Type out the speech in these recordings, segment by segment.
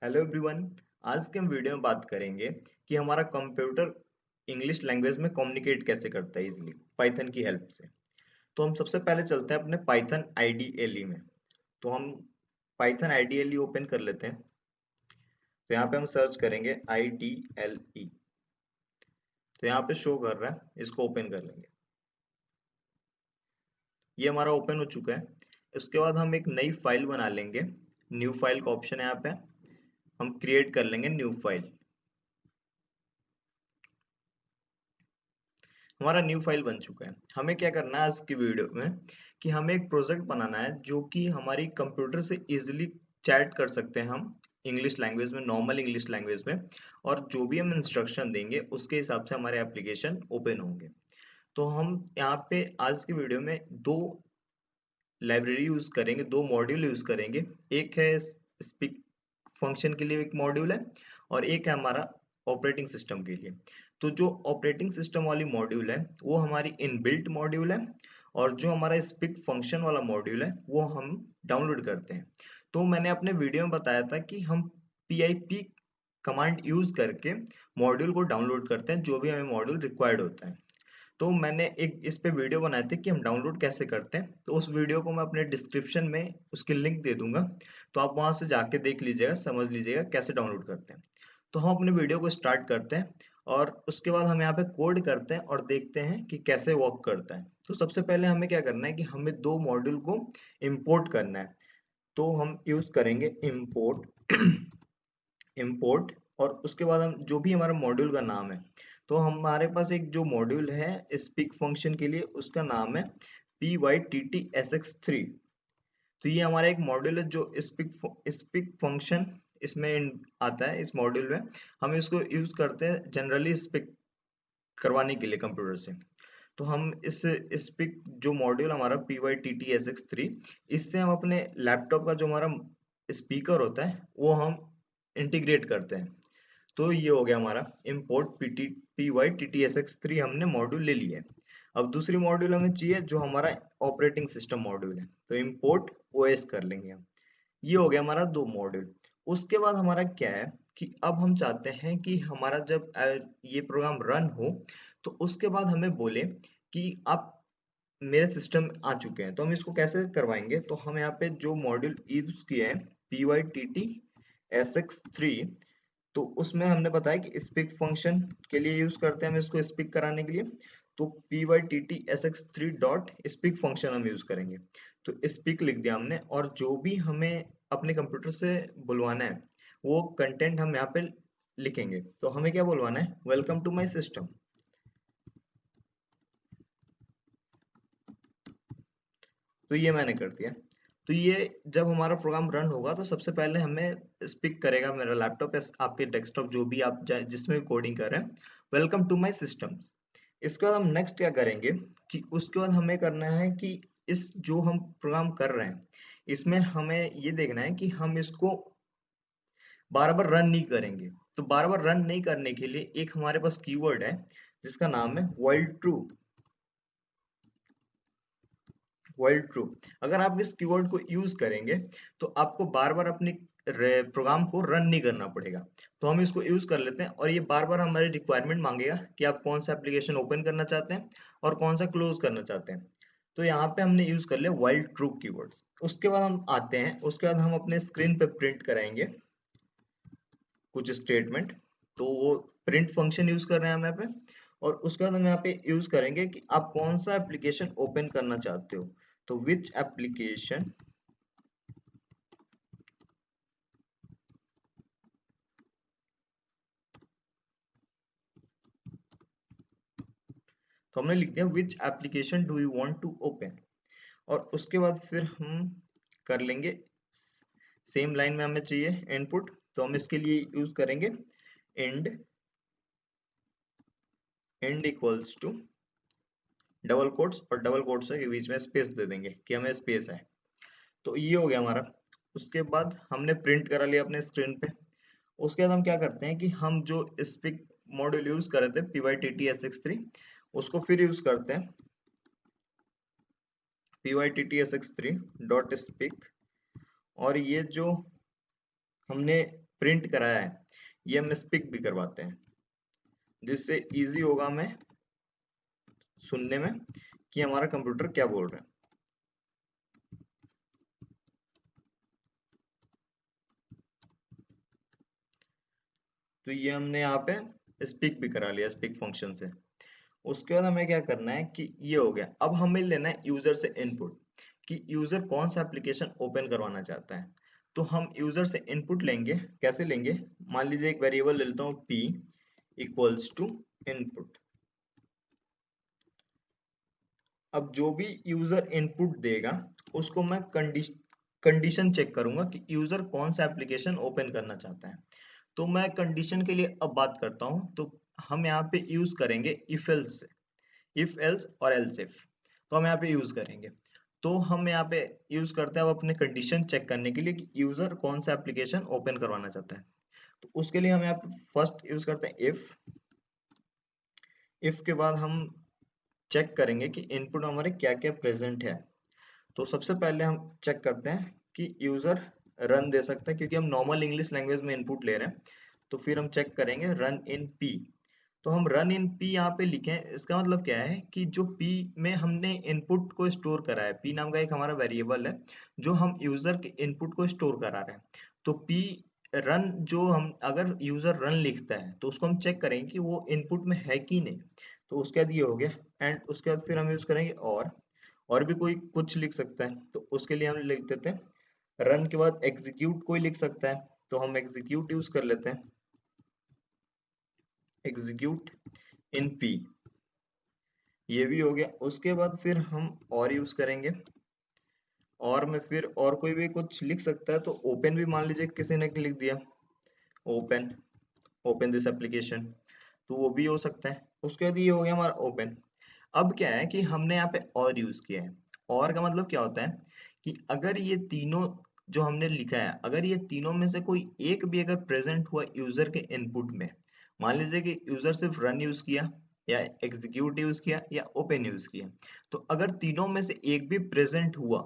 Hello everyone. आज के हम वीडियो में बात करेंगे कि हमारा कंप्यूटर इंग्लिश लैंग्वेज में कम्युनिकेट कैसे करता है इजीली पाइथन की हेल्प से। तो हम सबसे पहले चलते हैं अपने पाइथन आईडीएलई में। तो हम पाइथन आईडीएलई ओपन कर लेते हैं। तो यहाँ पे हम सर्च करेंगे आईडीएलई। तो यहाँ पे शो कर रहा है, इसको ओपन कर लेंगे। ये हमारा ओपन हो चुका है। उसके बाद हम एक नई फाइल बना लेंगे। न्यू फाइल का ऑप्शन है यहाँ पे, हम क्रिएट कर लेंगे न्यू फाइल। हमारा न्यू फाइल बन चुका है। हमें क्या करना है आज की वीडियो में कि हमें एक प्रोजेक्ट बनाना है जो कि हमारी कंप्यूटर से इजीली चैट कर सकते हैं हम इंग्लिश लैंग्वेज में, नॉर्मल इंग्लिश लैंग्वेज में। और जो भी हम इंस्ट्रक्शन देंगे उसके हिसाब से हमारे एप्लीकेशन ओपन होंगे। तो हम यहाँ पे आज की वीडियो में दो लाइब्रेरी यूज करेंगे, दो मॉड्यूल यूज करेंगे। एक है स्पीक फंक्शन के लिए एक मॉड्यूल है, और एक है हमारा ऑपरेटिंग सिस्टम के लिए। तो जो ऑपरेटिंग सिस्टम वाली मॉड्यूल है वो हमारी इनबिल्ट मॉड्यूल है, और जो हमारा स्पीक फंक्शन वाला मॉड्यूल है वो हम डाउनलोड करते हैं। तो मैंने अपने वीडियो में बताया था कि हम PIP कमांड यूज करके मॉड्यूल को डाउनलोड करते हैं, जो भी हमें मॉड्यूल रिक्वायर्ड होता है। तो मैंने एक इस पे वीडियो बनाए थे कि हम डाउनलोड कैसे करते हैं। तो उस वीडियो को मैं अपने डिस्क्रिप्शन में उसकी लिंक दे दूंगा। तो आप वहां से जाके देख लीजिएगा, समझ लीजिएगा कैसे डाउनलोड करते हैं। तो हम अपने वीडियो को स्टार्ट करते हैं, और उसके बाद हम यहाँ पे कोड करते हैं और देखते हैं कि कैसे वर्क करता है। तो सबसे पहले हमें क्या करना है कि हमें दो मॉड्यूल को इंपोर्ट करना है। तो हम यूज करेंगे इंपोर्ट इंपोर्ट। और उसके बाद हम जो भी हमारा मॉड्यूल का नाम है, तो हमारे पास एक जो मॉड्यूल है स्पीक फंक्शन के लिए, उसका नाम है PYTTSX3। तो ये हमारा एक मॉड्यूल है जो स्पीक फंक्शन इसमें आता है। इस मॉड्यूल में हम इसको यूज करते हैं जनरली स्पीक करवाने के लिए कंप्यूटर से। तो हम इस स्पीक जो मॉड्यूल हमारा PYTTSX3, इससे हम अपने लैपटॉप का जो हमारा स्पीकर होता है वो हम इंटीग्रेट करते हैं। तो ये हो गया हमारा import PYTTSX3, हमने मॉड्यूल ले लिया है। अब दूसरी मॉड्यूल हमें चाहिए जो हमारा ऑपरेटिंग सिस्टम मॉड्यूल है। तो import OS कर लेंगे हम। ये हो गया हमारा दो मॉड्यूल। उसके बाद हमारा क्या है कि अब हम चाहते हैं कि हमारा जब ये प्रोग्राम रन हो, तो उसके बाद हमें बोले कि आप मेरे सिस्टम आ चुके हैं। तो हम इसको कैसे करवाएंगे, तो हम यहाँ पे जो मॉड्यूल यूज किए हैं PYTTSX3, तो उसमें हमने बताया कि स्पीक फंक्शन के लिए यूज करते हैं हम इसको स्पीक कराने के लिए। तो PYTTSX3 डॉट स्पीक फंक्शन हम यूज करेंगे। तो स्पीक लिख दिया हमने, और जो भी हमें अपने कंप्यूटर से बुलवाना है वो कंटेंट हम यहाँ पे लिखेंगे। तो हमें क्या बुलवाना है, वेलकम टू माय सिस्टम। तो ये मैंने कर दिया। तो ये जब हमारा प्रोग्राम रन होगा तो सबसे पहले हमें स्पीक करेगा मेरा लैपटॉप या आपके डेस्कटॉप, जो भी आप जिसमें कोडिंग कर रहे हैं, वेलकम टू माय सिस्टम। इसके बाद हम नेक्स्ट क्या करेंगे कि उसके बाद हमें करना है कि इस जो हम प्रोग्राम कर रहे हैं इसमें हमें ये देखना है कि हम इसको बार बार रन नहीं करेंगे। तो बार बार रन नहीं करने के लिए एक हमारे पास कीवर्ड है जिसका नाम है while true। अगर आप इस कीवर्ड को यूज करेंगे तो आपको बार बार अपनी प्रोग्राम को रन नहीं करना पड़ेगा। तो हम इसको यूज कर लेते हैं, और ये बार बार हमारी रिक्वायरमेंट मांगेगा कि आप कौन सा एप्लीकेशन ओपन करना चाहते हैं और कौन सा क्लोज करना चाहते हैं। तो यहाँ पे हमने यूज कर लिया while true कीवर्ड्स। उसके बाद हम आते हैं, उसके बाद हम अपने स्क्रीन पे प्रिंट कराएंगे कुछ स्टेटमेंट। तो वो प्रिंट फंक्शन यूज कर रहे हैं हम यहाँ पे। और उसके बाद हम यहाँ पे यूज करेंगे कि आप कौन सा एप्लीकेशन ओपन करना चाहते हो। तो विच एप्लीकेशन, तो हमने लिख दिया which application do you want to open. और उसके बाद फिर हम कर लेंगे, सेम लाइन में हमें चाहिए इनपुट। तो हम इसके लिए यूज करेंगे end end equals to double quotes, और डबल कोट्स के बीच में स्पेस दे देंगे कि हमें स्पेस है। तो ये हो गया हमारा। उसके बाद हमने प्रिंट करा लिया अपने स्क्रीन पे। उसके बाद हम क्या करते हैं कि हम जो स्पीक मॉड्यूल यूज कर रहे थे PYTTSX3, उसको फिर यूज करते हैं PYTTSX3 डॉट स्पीक। और ये जो हमने प्रिंट कराया है ये हम स्पीक भी करवाते हैं, जिससे इजी होगा हमें सुनने में कि हमारा कंप्यूटर क्या बोल रहा है। तो ये हमने यहाँ पे स्पीक भी करा लिया स्पीक फंक्शन से। उसके बाद हमें क्या करना है कि ये हो गया, अब हमें लेना है यूजर से इनपुट कि यूजर कौन सा एप्लीकेशन ओपन करवाना चाहता है। तो हम यूजर से इनपुट लेंगे, कैसे लेंगे, मान लीजिए एक वेरिएबल ले लेता हूँ p इक्वल्स टू इनपुट। अब जो भी यूजर इनपुट देगा उसको मैं कंडीशन चेक करूंगा कि यूजर कौन सा एप्लीकेशन ओपन करना चाहता है। तो मैं कंडीशन के लिए अब बात करता हूं, तो हम यहाँ पे यूज करेंगे इफ एल्स, इफ एल्स और एल्स इफ। तो हम यहाँ पे यूज करेंगे, तो हम यहाँ पे यूज करते हैं अब अपने कंडीशन चेक करने के लिए कि यूजर कौन सा एप्लीकेशन ओपन करवाना चाहता है। तो उसके लिए हम यहाँ पे फर्स्ट यूज करते हैं इफ के बाद हम चेक करेंगे कि इनपुट हमारे क्या क्या प्रेजेंट है। तो सबसे पहले हम चेक करते हैं कि यूजर रन दे सकता है, क्योंकि हम नॉर्मल इंग्लिश लैंग्वेज में इनपुट ले रहे हैं। तो फिर हम चेक करेंगे रन इन पी। तो हम रन इन पी यहाँ पे लिखें, इसका मतलब क्या है कि जो पी में हमने इनपुट को स्टोर करा है, पी नाम का एक हमारा वेरिएबल है जो हम यूजर के इनपुट को स्टोर करा रहे हैं। तो पी रन, जो हम अगर यूजर रन लिखता है तो उसको हम चेक करेंगे कि वो इनपुट में है कि नहीं। तो उसके बाद ये हो गया, एंड उसके बाद फिर हम यूज करेंगे और भी कोई कुछ लिख सकता है। तो उसके लिए हम लिख देते हैं रन के बाद एग्जीक्यूट, कोई लिख सकता है तो हम एग्जीक्यूट यूज कर लेते हैं, एग्जीक्यूट इन पी। ये भी हो गया। उसके बाद फिर हम और यूज करेंगे, और में फिर और कोई भी कुछ लिख सकता है। तो ओपन भी मान लीजिए किसी ने लिख दिया, ओपन, ओपन दिस एप्लीकेशन, तो वो भी हो सकता है। उसके बाद ये हो गया हमारा ओपन। अब क्या है कि हमने यहाँ पे और यूज किया है। और का मतलब क्या होता है कि अगर ये तीनों जो हमने लिखा है, अगर ये तीनों में से कोई एक भी अगर प्रेजेंट हुआ यूजर के इनपुट में, मान लीजिए कि यूजर सिर्फ रन यूज किया या एग्जीक्यूट यूज किया या ओपन यूज किया, तो अगर तीनों में से एक भी प्रेजेंट हुआ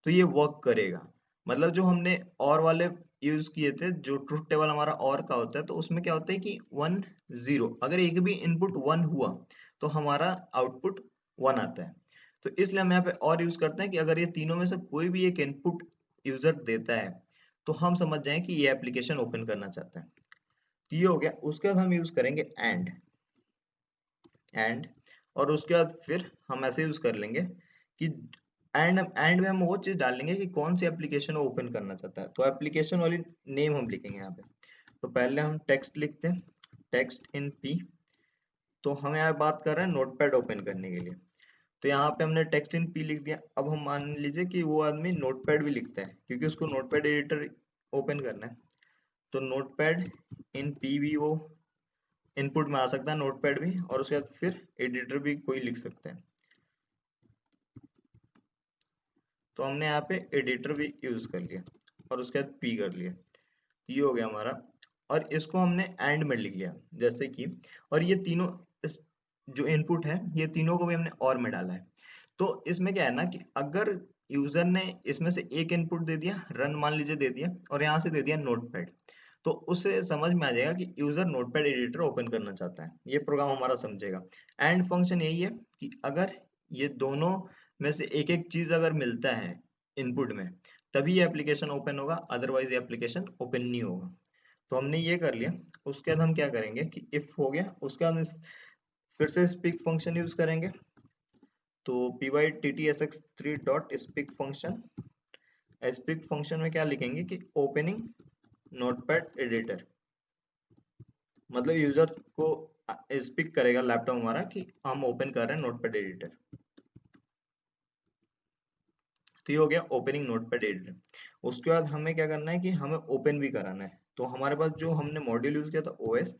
तो ये वर्क करेगा। मतलब जो हमने और वाले यूज किए थे, जो ट्रुथ टेबल हमारा और का होता है, तो उसमें क्या होता है कि 1 0, अगर एक भी इनपुट 1 हुआ तो हमारा आउटपुट 1 आता है। तो इसलिए हम यहाँ पे और यूज करते हैं कि अगर ये तीनों में से कोई भी एक इनपुट यूजर देता है तो हम समझ जाएं कि ये एप्लीकेशन ओपन करना चाहता है। तो ये हो गया। उसके बाद हम यूज करेंगे एंड, और उसके बाद फिर हम ऐसे यूज कर लेंगे कि एंड में हम वो चीज डालेंगे कि कौन सी एप्लीकेशन वो ओपन करना चाहता है। तो एप्लीकेशन वाली नेम हम लिखेंगे यहाँ पे। तो पहले हम टेक्स्ट लिखते हैं, टेक्स्ट इन पी। तो हम यहाँ बात कर रहे हैं नोटपैड ओपन करने के लिए। तो यहाँ पे हमने टेक्स्ट इन पी लिख दिया। अब हम मान लीजिए कि वो आदमी नोटपैड भी लिखता है, क्योंकि उसको नोटपैड एडिटर ओपन करना है। तो नोटपैड इन पी भी वो इनपुट में आ सकता है, नोटपैड भी, और उसके बाद फिर एडिटर भी कोई लिख सकता है। तो हमने यहाँ पे एडिटर भी यूज कर लिया और उसके बाद पी कर लिया। ये हो गया हमारा। और इसको हमने एंड में लिख लिया जैसे कि, और ये तीनों इस जो इनपुट है ये तीनों को भी हमने और में डाला है। तो इसमें क्या है ना कि अगर यूजर ने इसमें से एक इनपुट दे दिया, रन मान लीजिए दे दिया, और यहाँ से दे दिया नोटपैड, तो उससे समझ में आ जाएगा कि यूजर नोटपैड एडिटर ओपन करना चाहता है, ये प्रोग्राम हमारा समझेगा। एंड फंक्शन यही है कि अगर ये दोनों में से एक एक चीज अगर मिलता है इनपुट में, तभी ये एप्लीकेशन ओपन होगा, अदरवाइज ये एप्लीकेशन ओपन नहीं होगा। तो हमने ये कर लिया। उसके बाद हम क्या करेंगे कि इफ हो गया, उसके बाद फिर से स्पीक फंक्शन यूज करेंगे। तो pyttsx3 dot speak function, speak function में क्या लिखेंगे कि ओपनिंग नोटपैड एडिटर, मतलब यूजर को स्पीक करेगा लैपटॉप हमारा कि हम ओपन कर रहे हैं नोटपैड एडिटर। तो ये हो गया ओपनिंग नोटपैड एडिटर। उसके बाद हमें क्या करना है कि हमें ओपन भी कराना है। तो हमारे पास जो हमने मॉड्यूल यूज किया था ओएस,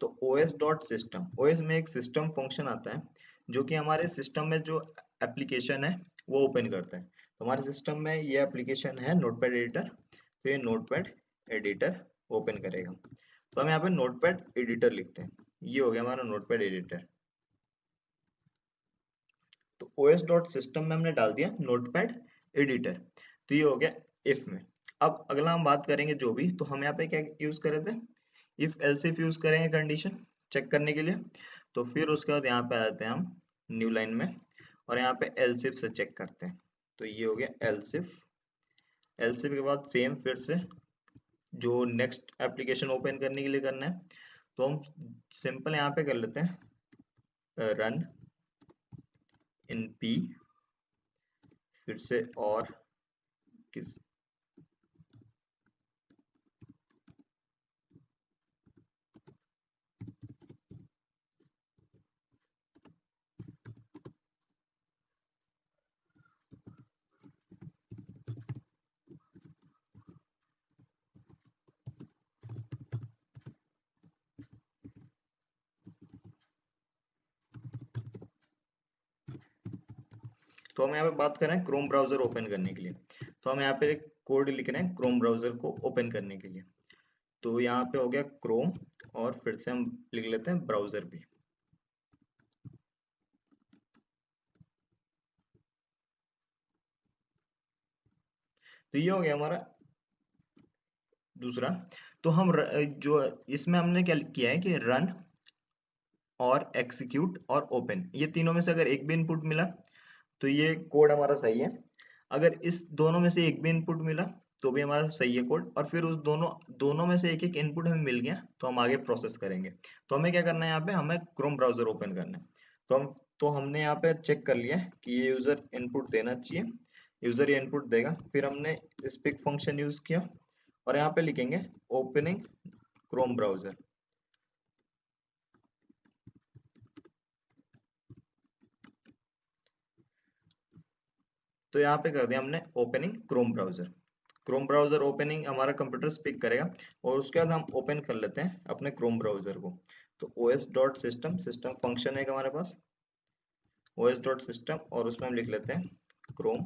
तो os डॉट सिस्टम, ओएस में एक सिस्टम फंक्शन आता है जो कि हमारे सिस्टम में जो एप्लीकेशन है वो ओपन करता है। तो हमारे सिस्टम में ये एप्लीकेशन है नोटपैड एडिटर, तो ये नोटपैड एडिटर ओपन करेगा। तो हम यहाँ पे नोटपैड एडिटर लिखते हैं। ये हो गया हमारा नोटपैड एडिटर। तो os डॉट सिस्टम में हमने डाल दिया नोटपैड एडिटर। तो ये हो गया इफ में। अब अगला हम बात करेंगे जो भी, तो हम यहाँ पे क्या यूज करे थे, इफ एल्स इफ यूज करेंगे कंडीशन चेक करने के लिए। तो फिर उसके बाद यहाँ पे आ जाते हैं हम न्यू लाइन में, और यहाँ पे एल्स इफ से चेक करते हैं। तो ये हो गया एल्स इफ। एल्स इफ के बाद सेम फिर से जो नेक्स्ट एप्लीकेशन ओपन करने के लिए करना है, तो हम सिंपल यहाँ पे कर लेते हैं रन इन पी, फिर से और किस, तो हम यहाँ पे बात कर रहे हैं क्रोम ब्राउजर ओपन करने के लिए। तो हम यहाँ पे एक कोड लिख रहे हैं क्रोम ब्राउजर को ओपन करने के लिए। तो यहाँ पे हो गया क्रोम, और फिर से हम लिख लेते हैं ब्राउजर भी। तो ये हो गया हमारा दूसरा। तो हम जो इसमें हमने क्या किया है कि रन और एक्सिक्यूट और ओपन, ये तीनों में से अगर एक भी इनपुट मिला तो ये कोड हमारा सही है। अगर इस दोनों में से एक भी इनपुट मिला तो भी हमारा सही है कोड, और फिर उस दोनों दोनों में से एक एक इनपुट हमें मिल गया तो हम आगे प्रोसेस करेंगे। तो हमें क्या करना है, यहाँ पे हमें क्रोम ब्राउजर ओपन करना है। तो हमने यहाँ पे चेक कर लिया है कि ये यूजर इनपुट देना चाहिए, यूजर ये इनपुट देगा। फिर हमने स्पिक फंक्शन यूज किया, और यहाँ पे लिखेंगे ओपनिंग क्रोम ब्राउजर। तो यहाँ पे कर दिया हमने opening Chrome browser. Chrome browser opening हमारा कंप्यूटर स्पिक करेगा, और उसके बाद हम ओपन कर लेते हैं अपने क्रोम ब्राउजर को। तो os dot system, system function है हमारे पास os डॉट सिस्टम, और उसमें हम लिख लेते हैं क्रोम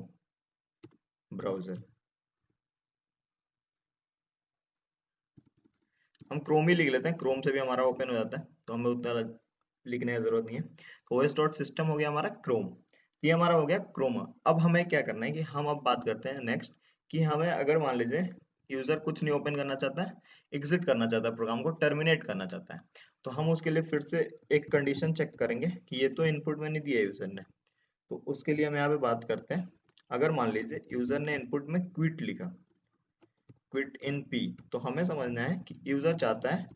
ब्राउजर। हम क्रोम ही लिख लेते हैं, क्रोम से भी हमारा ओपन हो जाता है, तो हमें उतना लिखने की जरूरत नहीं है। तो os डॉट सिस्टम हो गया हमारा क्रोम, ये हमारा हो गया क्रोमा। अब हमें क्या करना है कि हम अब बात करते हैं नेक्स्ट, कि हमें अगर मान लीजिए यूजर कुछ नहीं ओपन करना चाहता है, एग्जिट करना चाहता है, प्रोग्राम को टर्मिनेट करना चाहता है, तो हम उसके लिए फिर से एक कंडीशन चेक करेंगे कि ये तो इनपुट में नहीं दिया यूजर ने। तो उसके लिए हम यहाँ पे बात करते हैं, अगर मान लीजिए यूजर ने इनपुट में क्विट लिखा, क्विट इन पी, तो हमें समझना है कि यूजर चाहता है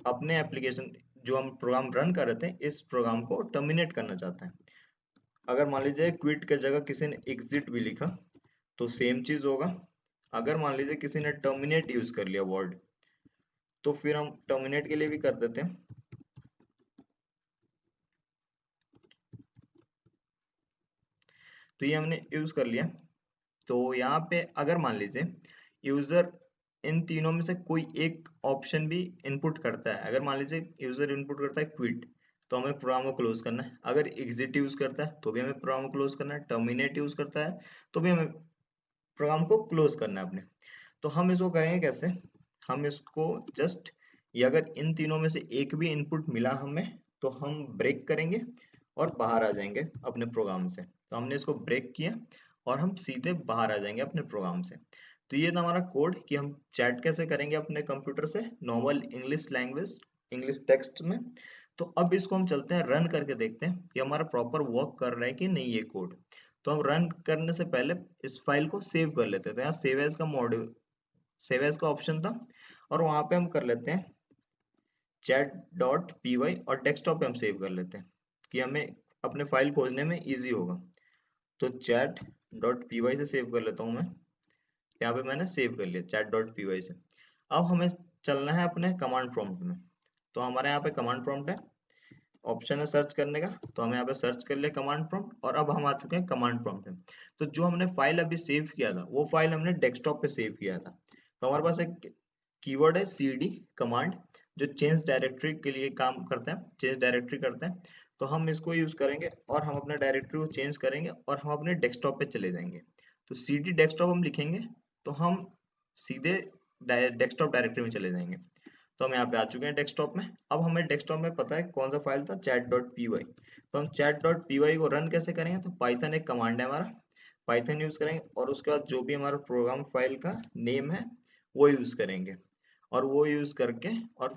अपने एप्लीकेशन जो हम प्रोग्राम रन कर रहे थे इस प्रोग्राम को टर्मिनेट करना चाहता है। अगर मान लीजिए क्विट की जगह किसी ने एग्जिट भी लिखा तो सेम चीज होगा। अगर मान लीजिए किसी ने टर्मिनेट यूज कर लिया वर्ड, तो फिर हम टर्मिनेट के लिए भी कर देते हैं। तो ये हमने यूज कर लिया। तो यहाँ पे अगर मान लीजिए यूजर इन तीनों में से कोई एक ऑप्शन भी इनपुट करता है, अगर मान लीजिए यूजर इनपुट करता है क्विट, तो हमें प्रोग्राम को क्लोज करना है। अगर एग्जिट यूज करता है तो भी हमें प्रोग्राम को क्लोज करना है। टर्मिनेट यूज करता है तो भी हमें प्रोग्राम को क्लोज करना है अपने। तो हम इसको करेंगे कैसे, हम इसको जस्ट, ये अगर इन तीनों में से एक भी इनपुट मिला हमें तो हम ब्रेक करेंगे और बाहर आ जाएंगे अपने प्रोग्राम से। तो हमने इसको ब्रेक किया और हम सीधे बाहर आ जाएंगे अपने प्रोग्राम से। तो ये था हमारा कोड कि हम चैट कैसे करेंगे अपने कंप्यूटर से normal English language, English text में। तो अब इसको हम चलते हैं रन करके देखते हैं कि हमारा प्रॉपर वर्क कर रहा है कि नहीं ये कोड। तो हम रन करने से पहले इस फाइल को सेव कर लेते हैं। तो यहाँ सेव एज का मॉड्यूल, सेव एज का ऑप्शन था, और वहां पे हम कर लेते हैं चैट डॉट पी वाई, और डेस्कटॉप पे हम सेव कर लेते हैं कि हमें अपने फाइल खोजने में इजी होगा। तो चैट डॉट पी वाई से सेव कर लेता हूँ मैं। यहाँ पे मैंने सेव कर लिया चैट डॉट पी वाई से। अब हमें चलना है अपने कमांड प्रॉम्प्ट में। तो हमारे यहाँ पे कमांड प्रॉम्प्ट है, ऑप्शन है सर्च करने का, तो हम यहाँ पे सर्च कर लिया कमांड प्रॉम्प्ट, और अब हम आ चुके हैं कमांड प्रॉम्प्ट में। तो जो हमने फाइल अभी सेव किया था वो फाइल हमने डेस्कटॉप पे सेव किया था। तो हमारे पास एक कीवर्ड है cd कमांड, जो चेंज डायरेक्टरी के लिए काम करता है, चेंज डायरेक्टरी करता है। तो हम इसको यूज करेंगे और हम अपने डायरेक्टरी को चेंज करेंगे और हम अपने डेस्कटॉप पे चले जाएंगे। तो cd डेस्कटॉप हम लिखेंगे तो हम सीधे डेस्कटॉप डायरेक्टरी में चले जाएंगे। तो हम यहाँ पे आ चुके हैं डेस्कटॉप में। अब हमें डेस्कटॉप में पता है कौन सा फाइल था, चैट डॉट पी वाई। तो हम चैट डॉट पी वाई को रन कैसे करेंगे, तो पाइथन एक कमांड है हमारा, पाइथन यूज करेंगे और उसके बाद जो भी हमारा प्रोग्राम फाइल का नेम है वो यूज करेंगे और वो यूज करके और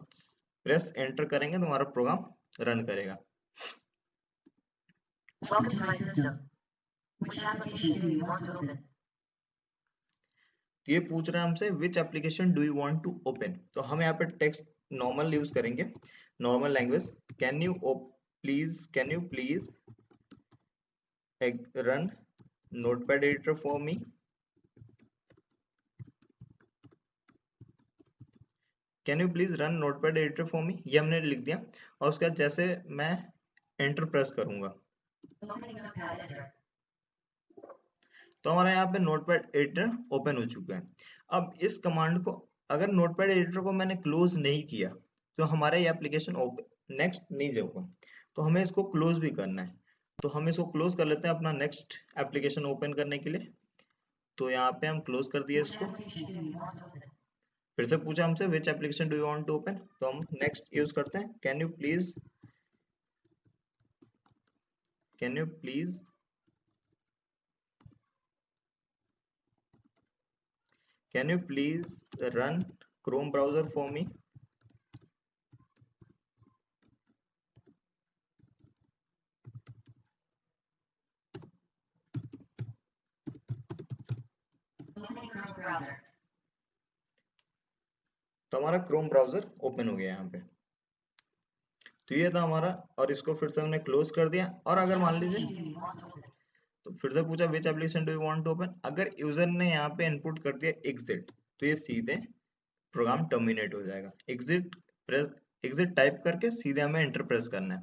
प्रेस एंटर करेंगे तो हमारा प्रोग्राम रन करेगा। Welcome to my system. Which application do you want to open? तो ये पूछ रहा है हमसे which application do you want to open, तो हम यहाँ पे टेक्स्ट नॉर्मल यूज करेंगे, normal language. Can you please run notepad editor for me. Can you please run notepad editor for me, ये हमने लिख दिया और उसके बाद जैसे मैं एंटर प्रेस करूंगा तो हमारा यहाँ पे नोटपैड एडिटर ओपन हो चुका है। अब इस कमांड को अगर नोटपैड एडिटर को मैंने क्लोज नहीं किया तो हमारा ये एप्लीकेशन नेक्स्ट नहीं जाऊंगा, तो हमें इसको क्लोज भी करना है। तो हम इसको क्लोज कर लेते हैं अपना नेक्स्ट एप्लीकेशन ओपन करने के लिए। तो यहाँ पे हम क्लोज कर दिए इसको। फिर से पूछा हमसे which application do you want to open, तो हम नेक्स्ट यूज करते हैं can you please run Chrome browser for me। तो हमारा क्रोम ब्राउजर ओपन हो गया यहाँ पे। तो ये था हमारा, और इसको फिर से हमने क्लोज कर दिया। और अगर मान लीजिए तो फिर से पूछा which application do you want to open, अगर यूजर ने यहाँ पे इनपुट कर दिया एग्जिट तो ये सीधे प्रोग्राम टर्मिनेट हो जाएगा। एग्जिट टाइप करके सीधे हमें एंटर प्रेस करना है।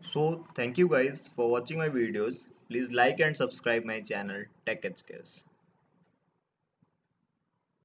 So thank you guys for watching my videos. Please like and subscribe my channel Tech HKS.